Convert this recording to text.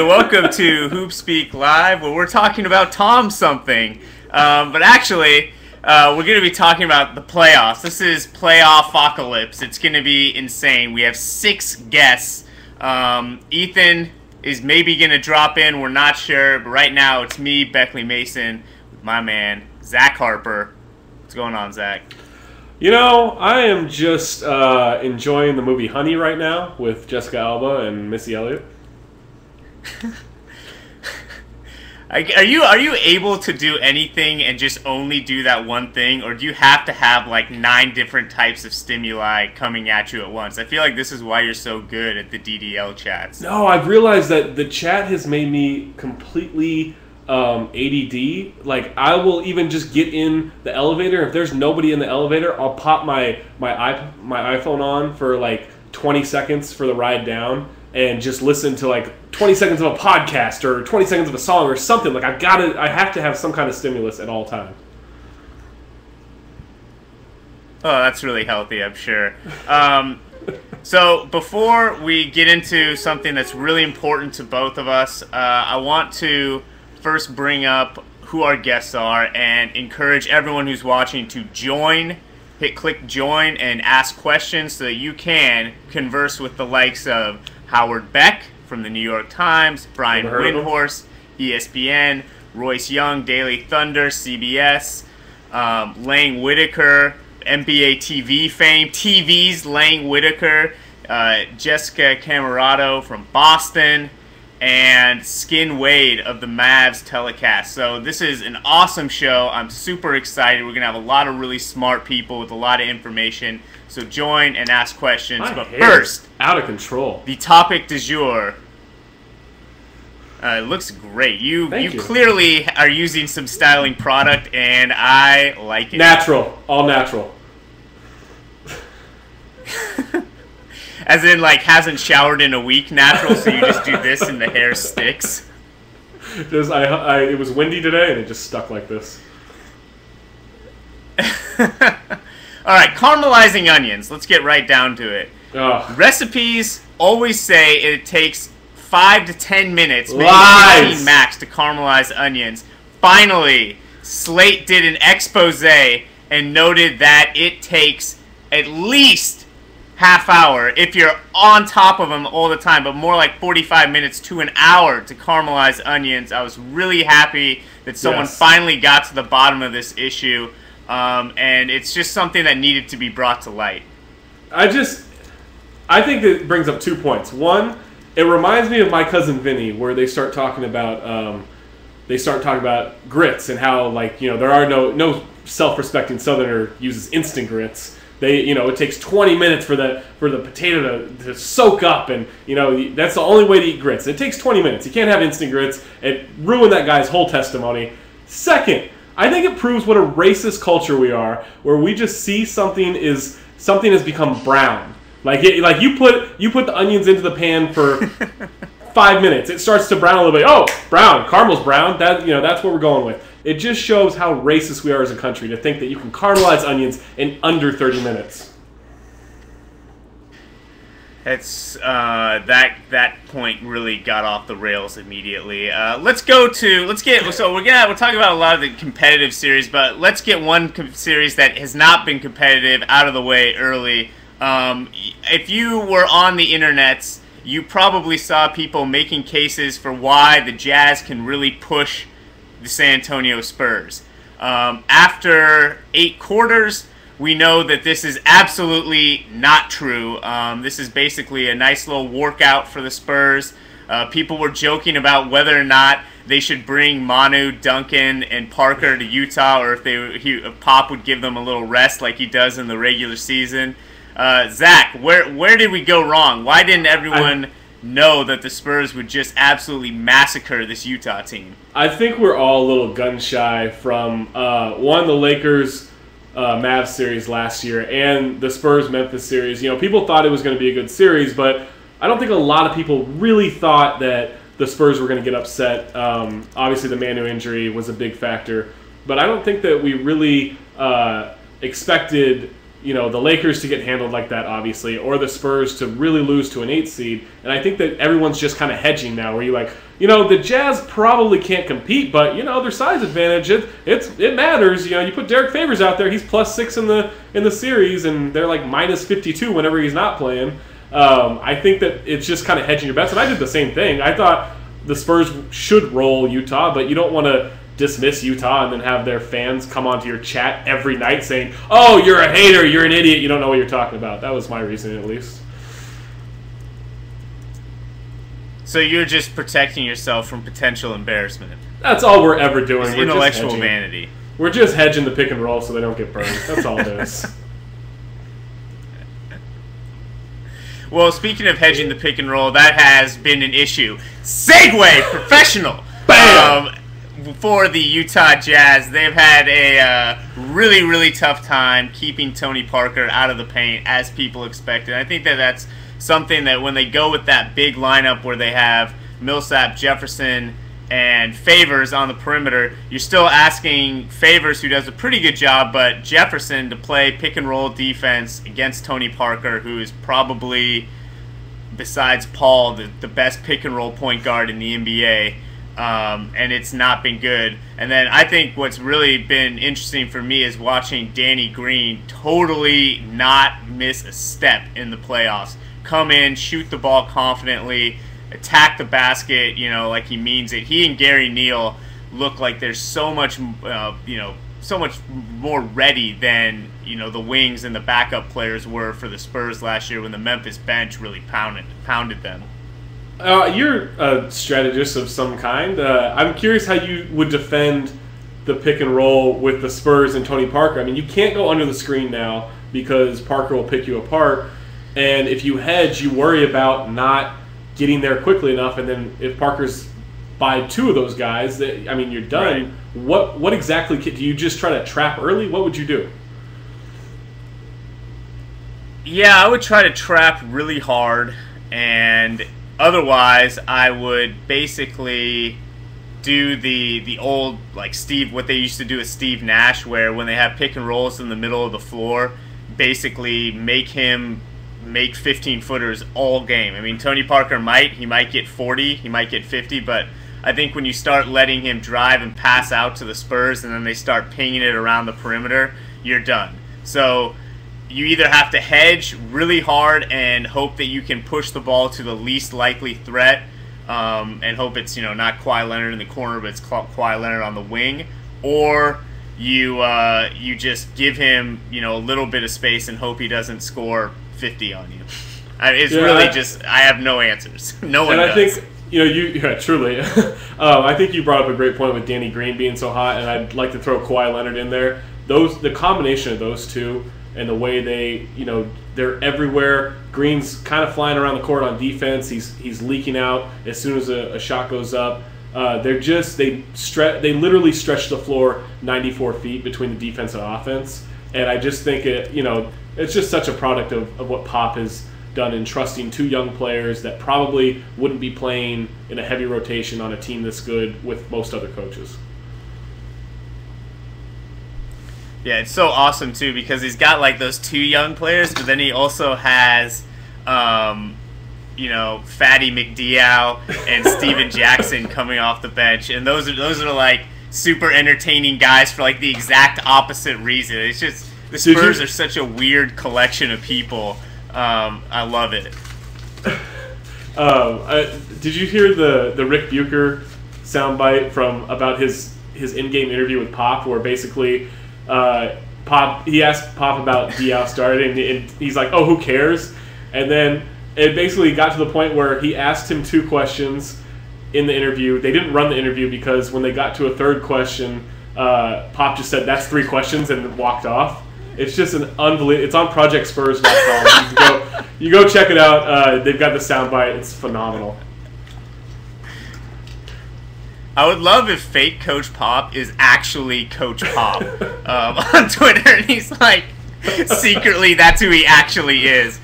welcome to HoopSpeak Live, where we're talking about Tom something. But actually, we're going to be talking about the playoffs. This is playoff-apocalypse. It's going to be insane. We have 6 guests. Ethan is maybe going to drop in. We're not sure. But right now, it's me, Beckley Mason, with my man, Zach Harper. What's going on, Zach? You know, I am just enjoying the movie Honey right now with Jessica Alba and Missy Elliott. Are you able to do anything and just only do that one thing, or do you have to have like 9 different types of stimuli coming at you at once? I feel like this is why you're so good at the DDL chats. No, I've realized that the chat has made me completely ADD. Like, I will even just get in the elevator. If there's nobody in the elevator, I'll pop my iPhone on for like 20 seconds for the ride down and just listen to like 20 seconds of a podcast or 20 seconds of a song or something. Like, I have to have some kind of stimulus at all times. Oh, that's really healthy, I'm sure. So before we get into something that's really important to both of us, I want to first bring up who our guests are and encourage everyone who's watching to join. Click join and ask questions so that you can converse with the likes of Howard Beck from the New York Times, Brian Windhorst, ESPN, Royce Young, Daily Thunder, CBS, Lang Whitaker, NBA TV fame, TV's Lang Whitaker, Jessica Camerado from Boston, and Skin Wade of the Mavs telecast. So this is an awesome show. I'm super excited. We're going to have a lot of really smart people with a lot of information. So join and ask questions. But first, out of control. The topic du jour. It looks great. You clearly are using some styling product, and I like it. Natural. All natural. As in, like, hasn't showered in a week natural, so you just do this and the hair sticks? It was windy today, and it just stuck like this. Alright, caramelizing onions. Let's get right down to it. Ugh. Recipes always say it takes 5 to 10 minutes, maybe 15 max, to caramelize onions. Finally, Slate did an expose and noted that it takes at least half hour if you're on top of them all the time, but more like 45 minutes to an hour to caramelize onions. I was really happy that someone finally got to the bottom of this issue, and it's just something that needed to be brought to light. I think it brings up 2 points. One, it reminds me of My Cousin Vinny, where they start talking about grits and how, like, you know, there are no self-respecting Southerner uses instant grits. It takes 20 minutes for the potato to soak up, and, you know, that's the only way to eat grits. It takes 20 minutes. You can't have instant grits. It ruined that guy's whole testimony. Second, I think it proves what a racist culture we are, where we just see something has become brown. Like you put the onions into the pan for 5 minutes, it starts to brown a little bit. Oh, brown, caramel's brown. That's what we're going with. It just shows how racist we are as a country to think that you can caramelize onions in under 30 minutes. It's that point really got off the rails immediately. So we're talking about a lot of the competitive series, but let's get one series that has not been competitive out of the way early. If you were on the internets, you probably saw people making cases for why the Jazz can really push the San Antonio Spurs. After 8 quarters, we know that this is absolutely not true. This is basically a nice little workout for the Spurs. People were joking about whether or not they should bring Manu, Duncan, and Parker to Utah, or if Pop would give them a little rest like he does in the regular season. Zach, where did we go wrong? Why didn't everyone know that the Spurs would just absolutely massacre this Utah team? I think we're all a little gun-shy from, the Lakers Mavs series last year and the Spurs-Memphis series. You know, people thought it was going to be a good series, but I don't think a lot of people really thought that the Spurs were going to get upset. Obviously, the Manu injury was a big factor, but I don't think that we really expected the Lakers to get handled like that, obviously, or the Spurs to really lose to an 8 seed. And I think that everyone's just kind of hedging now, where you're like, the Jazz probably can't compete, but their size advantage, it matters. You put Derek Favors out there, he's +6 in the series, and they're like -52 whenever he's not playing. I think that it's just kind of hedging your bets, and I did the same thing. I thought the Spurs should roll Utah, but you don't want to dismiss Utah and then have their fans come onto your chat every night saying, "Oh, you're a hater, you're an idiot, you don't know what you're talking about." That was my reasoning, at least. So you're just protecting yourself from potential embarrassment. That's all we're ever doing. It's intellectual vanity. We're just hedging the pick and roll so they don't get burned. That's all it is. Well, speaking of hedging the pick and roll, that has been an issue. Segue, professional. Bam! For the Utah Jazz, they've had a really, really tough time keeping Tony Parker out of the paint, as people expected. I think that that's something that when they go with that big lineup where they have Millsap, Jefferson, and Favors on the perimeter, you're still asking Favors, who does a pretty good job, but Jefferson to play pick-and-roll defense against Tony Parker, who is probably, besides Paul, the best pick-and-roll point guard in the NBA. And it's not been good. And then I think what's really been interesting for me is watching Danny Green totally not miss a step in the playoffs. Come in, shoot the ball confidently, attack the basket, like he means it. He and Gary Neal look like there's so much, so much more ready than, the wings and the backup players were for the Spurs last year when the Memphis bench really pounded them. You're a strategist of some kind. I'm curious how you would defend the pick and roll with the Spurs and Tony Parker. I mean, you can't go under the screen now because Parker will pick you apart. And if you hedge, you worry about not getting there quickly enough. And then if Parker's by 2 of those guys, you're done. Right. What exactly do you just try to trap early? What would you do? Yeah, I would try to trap really hard, and otherwise, I would basically do the old, like what they used to do with Steve Nash, where when they have pick and rolls in the middle of the floor, basically make him make 15-footers all game. I mean, Tony Parker might get 40, he might get 50, but I think when you start letting him drive and pass out to the Spurs and then they start pinging it around the perimeter, you're done. So you either have to hedge really hard and hope that you can push the ball to the least likely threat, and hope it's not Kawhi Leonard in the corner, but it's Kawhi Leonard on the wing, or you just give him a little bit of space and hope he doesn't score 50 on you. It's really just I have no answers. No one. And I think truly. I think you brought up a great point with Danny Green being so hot, and I'd like to throw Kawhi Leonard in there. The combination of those two. And the way they're everywhere. Green's kind of flying around the court on defense. He's leaking out as soon as a shot goes up. They literally stretch the floor 94 feet between the defense and offense. And I just think it's just such a product of what Pop has done in trusting 2 young players that probably wouldn't be playing in a heavy rotation on a team this good with most other coaches. Yeah, it's so awesome, too, because he's got, those 2 young players, but then he also has, Fatty McDiao and Steven Jackson coming off the bench. And those are super entertaining guys for, the exact opposite reason. It's just, the Spurs are such a weird collection of people. I love it. Did you hear the Rick Bucher soundbite about his in-game interview with Pop, where basically he asked Pop about Diao starting, and he's like, "Oh, who cares?" And then it basically got to the point where he asked him 2 questions in the interview. They didn't run the interview because when they got to a 3rd question, Pop just said, "That's 3 questions," and walked off. It's just an unbelievable. It's on ProjectSpurs.com. You go check it out. They've got the soundbite. It's phenomenal. I would love if fake Coach Pop is actually Coach Pop on Twitter, and he's secretly that's who he actually is.